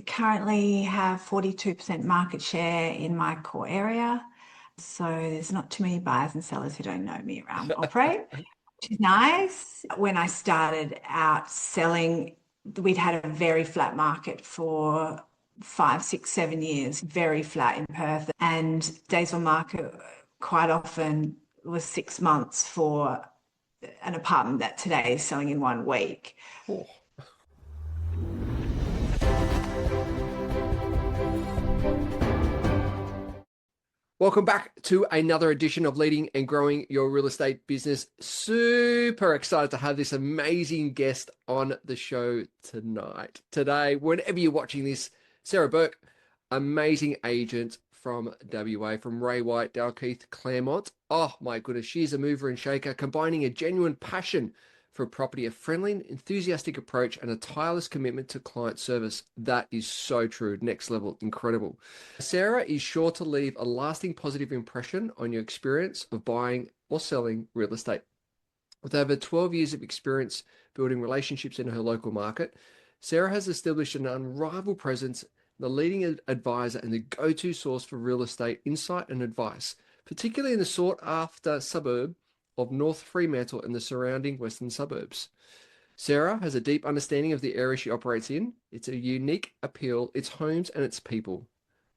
currently have 42% market share in my core area. So there's not too many buyers and sellers who don't know me around Operate, which is nice. When I started out selling, we'd had a very flat market for 5, 6, 7 years, very flat in Perth. And days on market quite often was 6 months for an apartment that today is selling in 1 week. Oh. Welcome back to another edition of Leading and Growing Your Real Estate Business. Super excited to have this amazing guest on the show tonight. Today, whenever you're watching this, Sarah Bourke, amazing agent from WA, from Ray White Delkeith Claremont. Oh my goodness, she's a mover and shaker, combining a genuine passion for property, a friendly and enthusiastic approach, and a tireless commitment to client service. That is so true. Next level, incredible. Sarah is sure to leave a lasting positive impression on your experience of buying or selling real estate. With over 12 years of experience building relationships in her local market, Sarah has established an unrivaled presence, the leading advisor and the go-to source for real estate insight and advice, particularly in the sought-after suburb of North Fremantle and the surrounding western suburbs. Sarah has a deep understanding of the area she operates in. It's a unique appeal, its homes and its people.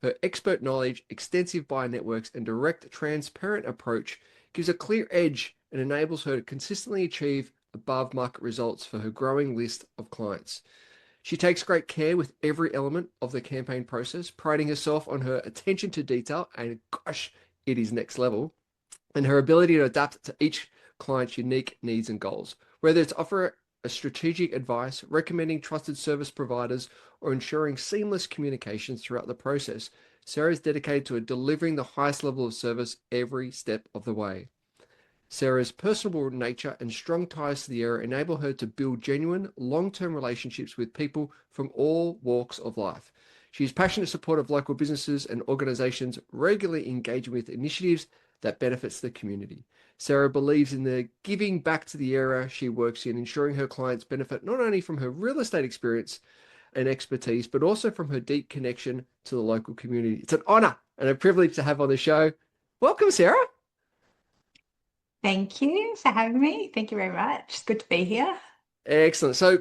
Her expert knowledge, extensive buyer networks, and direct, transparent approach gives a clear edge and enables her to consistently achieve above-market results for her growing list of clients. She takes great care with every element of the campaign process, priding herself on her attention to detail, and gosh, it is next level, and her ability to adapt to each client's unique needs and goals, whether it's offer a strategic advice, recommending trusted service providers, or ensuring seamless communications throughout the process. Sarah is dedicated to delivering the highest level of service every step of the way. Sarah's personable nature and strong ties to the area enable her to build genuine, long-term relationships with people from all walks of life. She is passionate support of local businesses and organizations, regularly engaging with initiatives that benefits the community. Sarah believes in the giving back to the area she works in, ensuring her clients benefit not only from her real estate experience and expertise, but also from her deep connection to the local community. It's an honor and a privilege to have on the show. Welcome, Sarah. Thank you for having me. Thank you very much. It's good to be here. Excellent. So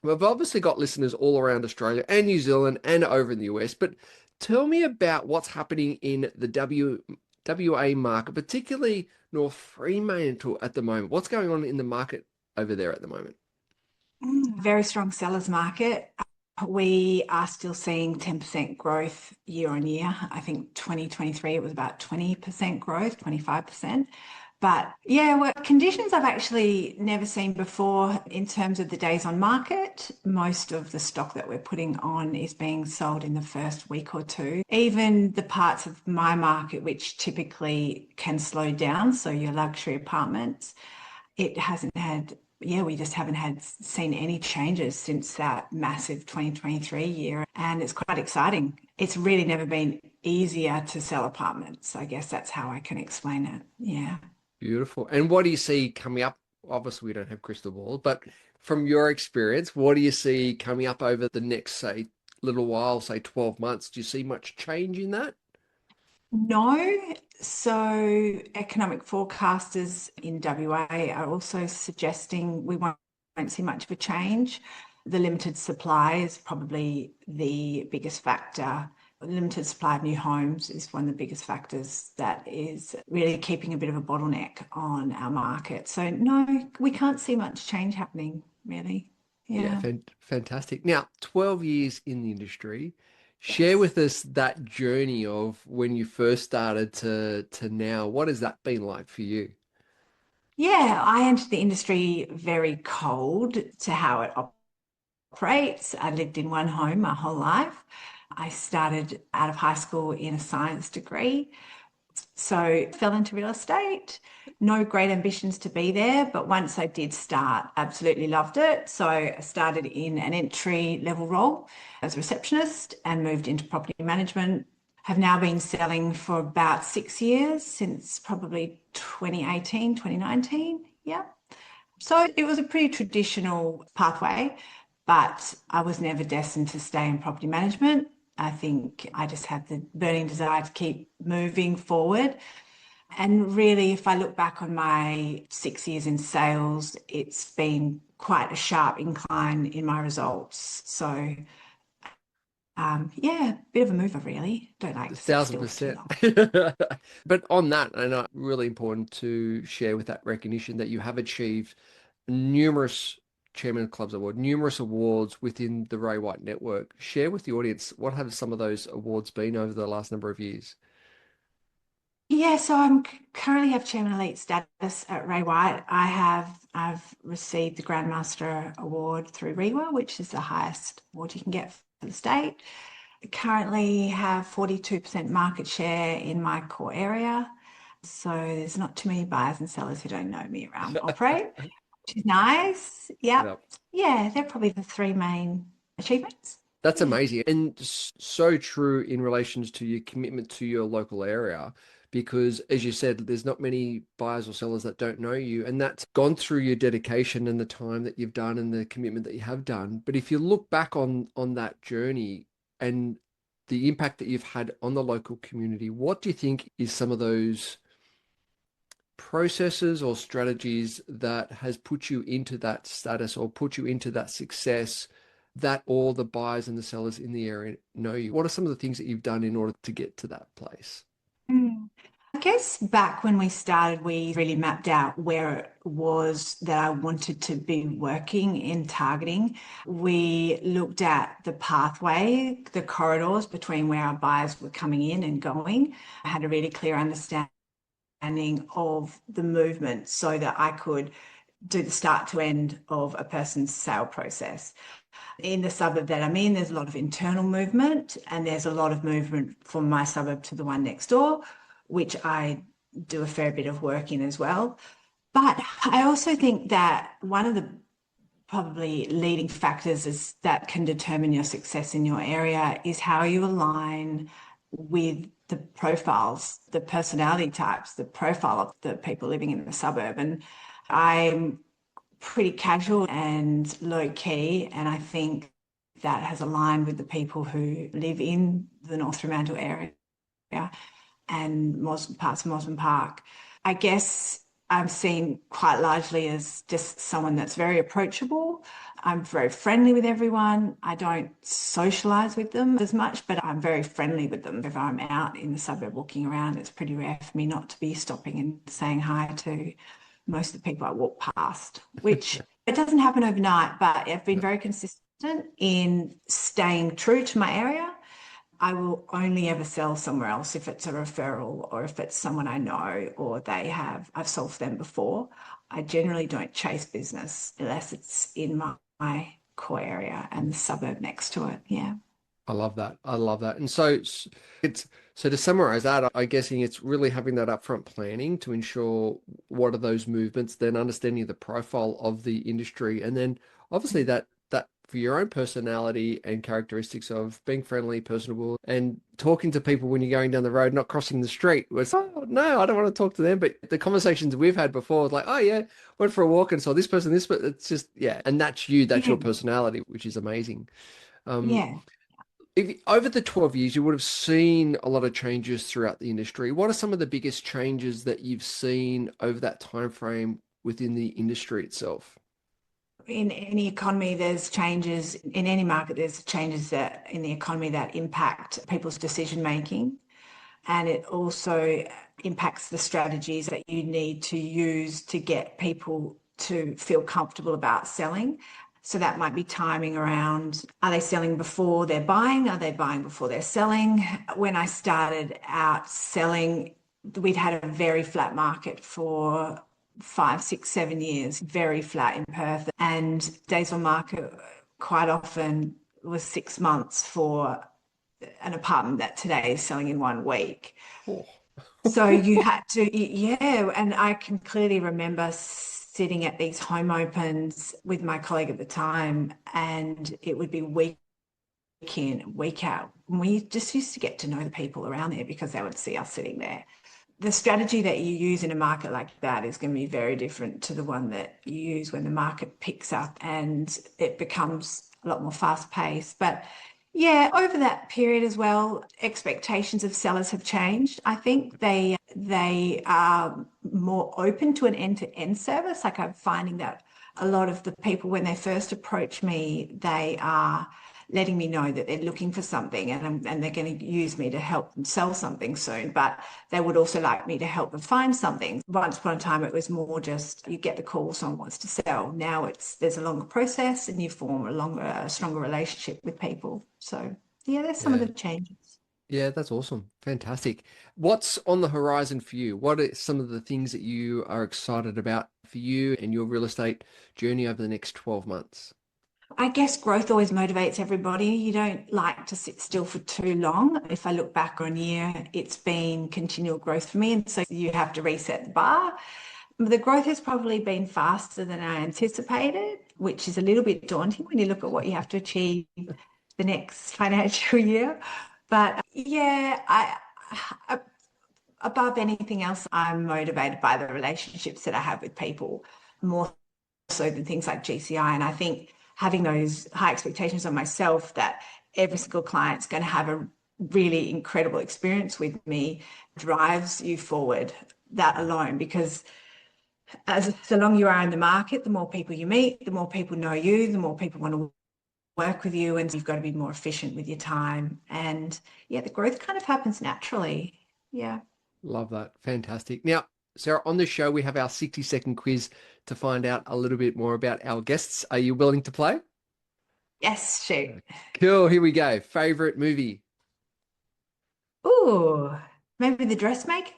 we've obviously got listeners all around Australia and New Zealand and over in the US, but tell me about what's happening in the WA market, particularly North Fremantle at the moment. What's going on in the market over there at the moment? Very strong sellers market. We are still seeing 10% growth year on year. I think 2023 it was about 20% growth, 25%. But yeah, conditions I've actually never seen before in terms of the days on market. Most of the stock that we're putting on is being sold in the first week or two. Even the parts of my market, which typically can slow down, so your luxury apartments, it hasn't had, we just haven't seen any changes since that massive 2023 year. And it's quite exciting. It's really never been easier to sell apartments. I guess that's how I can explain it. Yeah. Beautiful. And what do you see coming up? Obviously, we don't have crystal balls, but from your experience, what do you see coming up over the next, say, little while, say 12 months? Do you see much change in that? No. So economic forecasters in WA are also suggesting we won't see much of a change. The limited supply is probably the biggest factor. Limited supply of new homes is one of the biggest factors that is really keeping a bit of a bottleneck on our market. So no, we can't see much change happening, really. Yeah, fantastic. Now, 12 years in the industry, share with us that journey of when you first started to now. What has that been like for you? Yeah, I entered the industry very cold to how it operates. I lived in one home my whole life. I started out of high school in a science degree, so fell into real estate. No great ambitions to be there, but once I did start, absolutely loved it. So I started in an entry level role as a receptionist and moved into property management. Have now been selling for about 6 years, since probably 2018, 2019. Yeah. So it was a pretty traditional pathway. but I was never destined to stay in property management. I think I just had the burning desire to keep moving forward. And really, if I look back on my 6 years in sales, it's been quite a sharp incline in my results. So, yeah, bit of a mover, really. Don't like to sit still for too 1,000%. long. But on that, and really important to share with that recognition that you have achieved numerous Chairman Clubs Award, numerous awards within the Ray White Network. Share with the audience, what have some of those awards been over the last number of years? Yeah, so currently have Chairman Elite status at Ray White. I've received the Grandmaster Award through REWA, which is the highest award you can get for the state. Currently have 42% market share in my core area. So there's not too many buyers and sellers who don't know me around Operate, which is nice. Yep. Yep. Yeah, they're probably the three main achievements. That's Yeah. amazing. And so true in relations to your commitment to your local area, because as you said, there's not many buyers or sellers that don't know you. And that's gone through your dedication and the time that you've done and the commitment that you have done. But if you look back on that journey and the impact that you've had on the local community, what do you think is some of those processes or strategies that has put you into that status or put you into that success that all the buyers and the sellers in the area know you? What are some of the things that you've done in order to get to that place? I guess back when we started, we really mapped out where it was that I wanted to be working in targeting. We looked at the pathway, the corridors between where our buyers were coming in and going. I had a really clear understanding of the movement so that I could do the start to end of a person's sale process. In the suburb that I'm in, there's a lot of internal movement and there's a lot of movement from my suburb to the one next door, which I do a fair bit of work in as well. But I also think that one of the probably leading factors is that can determine your success in your area is how you align with the profiles, the personality types, the profile of the people living in the suburb. And I'm pretty casual and low key, and I think that has aligned with the people who live in the North Fremantle area and parts of Mosman Park. I guess I'm seen quite largely as just someone that's very approachable. I'm very friendly with everyone. I don't socialise with them as much, but I'm very friendly with them. If I'm out in the suburb walking around, it's pretty rare for me not to be stopping and saying hi to most of the people I walk past, which it doesn't happen overnight, but I've been very consistent in staying true to my area. I will only ever sell somewhere else if it's a referral or if it's someone I know or I've sold for them before. I generally don't chase business unless it's in my core area and the suburb next to it. Yeah. I love that. I love that. And so to summarize that, I'm guessing it's really having that upfront planning to ensure what are those movements, then understanding the profile of the industry, and then obviously that for your own personality and characteristics of being friendly, personable, and talking to people when you're going down the road, not crossing the street. Where it's, oh, no, I don't want to talk to them. But the conversations we've had before, like, oh, yeah, went for a walk and saw this person, but it's just, yeah. And that's you, that's your personality, which is amazing. Yeah. Over the 12 years, you would have seen a lot of changes throughout the industry. What are some of the biggest changes that you've seen over that time frame within the industry itself? In any economy, there's changes. In any market, there's changes that in the economy that impact people's decision making. And it also impacts the strategies that you need to use to get people to feel comfortable about selling. So that might be timing around, are they selling before they're buying? Are they buying before they're selling? When I started out selling, we'd had a very flat market for 5, 6, 7 years, very flat in Perth. And days on market quite often was 6 months for an apartment that today is selling in 1 week. Oh. So you had to, yeah. And I can clearly remember sitting at these home opens with my colleague at the time, and it would be week in, week out. And we just used to get to know the people around there because they would see us sitting there. The strategy that you use in a market like that is going to be very different to the one that you use when the market picks up and it becomes a lot more fast paced. But yeah, over that period as well, expectations of sellers have changed. I think they are more open to an end-to-end service. Like I'm finding that a lot of the people, when they first approach me, they are letting me know that they're looking for something and they're going to use me to help them sell something soon, but they would also like me to help them find something. Once upon a time, it was more just you get the call, someone wants to sell. Now there's a longer process and you form a stronger relationship with people. So yeah, there's some of the changes. Yeah, that's awesome. Fantastic. What's on the horizon for you? What are some of the things that you are excited about for you and your real estate journey over the next 12 months? I guess growth always motivates everybody. You don't like to sit still for too long. If I look back on a year, it's been continual growth for me. And so you have to reset the bar. The growth has probably been faster than I anticipated, which is a little bit daunting when you look at what you have to achieve the next financial year. But yeah, above anything else, I'm motivated by the relationships that I have with people more so than things like GCI. And I think having those high expectations on myself that every single client's going to have a really incredible experience with me drives you forward, that alone, because the longer you are in the market, the more people you meet, the more people know you, the more people want to work with you, and you've got to be more efficient with your time. And yeah, the growth kind of happens naturally. Yeah. Love that. Fantastic. Now, Sarah, on the show, we have our 60-second quiz to find out a little bit more about our guests. Are you willing to play? Yes, shoot. Cool. Here we go. Favorite movie? Ooh, maybe The Dressmaker.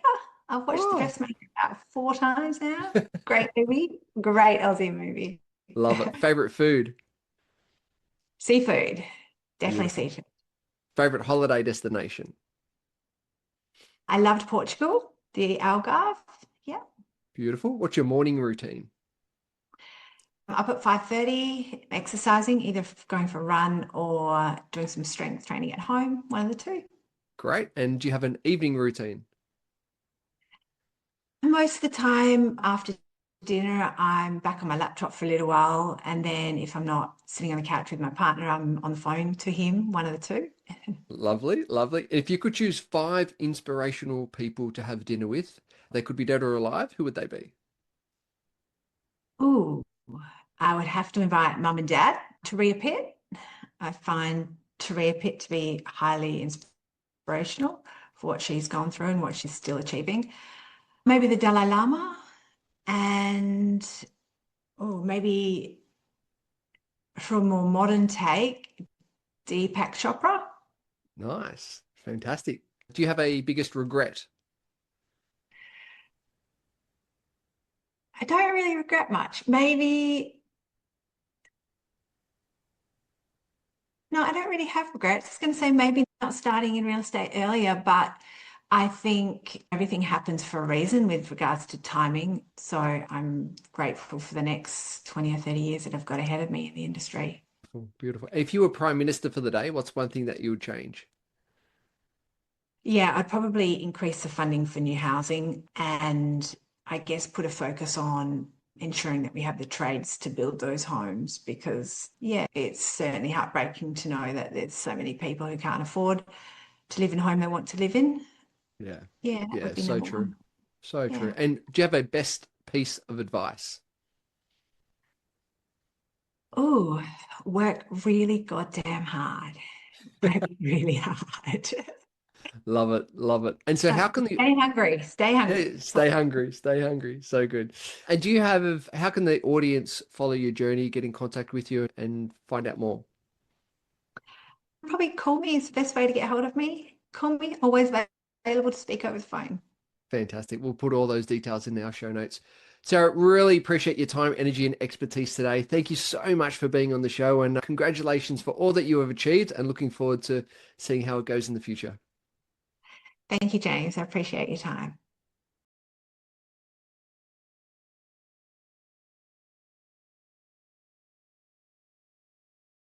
I've watched The Oh, Dressmaker about 4 times now. Great movie. Great Aussie movie. love it. Favorite food? Seafood. Definitely Beautiful. seafood. Favorite holiday destination? I loved Portugal, the Algarve. Yeah. Beautiful. What's your morning routine? I'm up at 5:30, exercising, either going for a run or doing some strength training at home, one of the two. Great. And do you have an evening routine? Most of the time after dinner, I'm back on my laptop for a little while. And then if I'm not sitting on the couch with my partner, I'm on the phone to him, one of the two. Lovely, lovely. If you could choose 5 inspirational people to have dinner with, they could be dead or alive, who would they be? Ooh, I would have to invite mum and dad to Ria Pitt. I find Ria Pitt to be highly inspirational for what she's gone through and what she's still achieving. Maybe the Dalai Lama and maybe for a more modern take, Deepak Chopra. Nice. Fantastic. Do you have a biggest regret? I don't really regret much. Maybe, no, I don't really have regrets. I was going to say maybe not starting in real estate earlier, but I think everything happens for a reason with regards to timing. So I'm grateful for the next 20 or 30 years that I've got ahead of me in the industry. Oh, beautiful. If you were Prime Minister for the day, what's one thing that you would change? Yeah, I'd probably increase the funding for new housing and I guess put a focus on ensuring that we have the trades to build those homes because, yeah, it's certainly heartbreaking to know that there's so many people who can't afford to live in a home they want to live in. Yeah. Yeah, that Yeah, would be so number true. one. So Yeah. true. And do you have a best piece of advice? Oh, work really goddamn hard. Work really hard. Love it. Love it. And so how can the Stay hungry. Stay hungry. stay hungry, stay hungry. So good. And do you have, how can the audience follow your journey, get in contact with you and find out more? Probably call me is the best way to get hold of me. Call me, always available to speak over the phone. Fantastic. We'll put all those details in our show notes. Sarah, really appreciate your time, energy, and expertise today. Thank you so much for being on the show and congratulations for all that you have achieved and looking forward to seeing how it goes in the future. Thank you, James. I appreciate your time.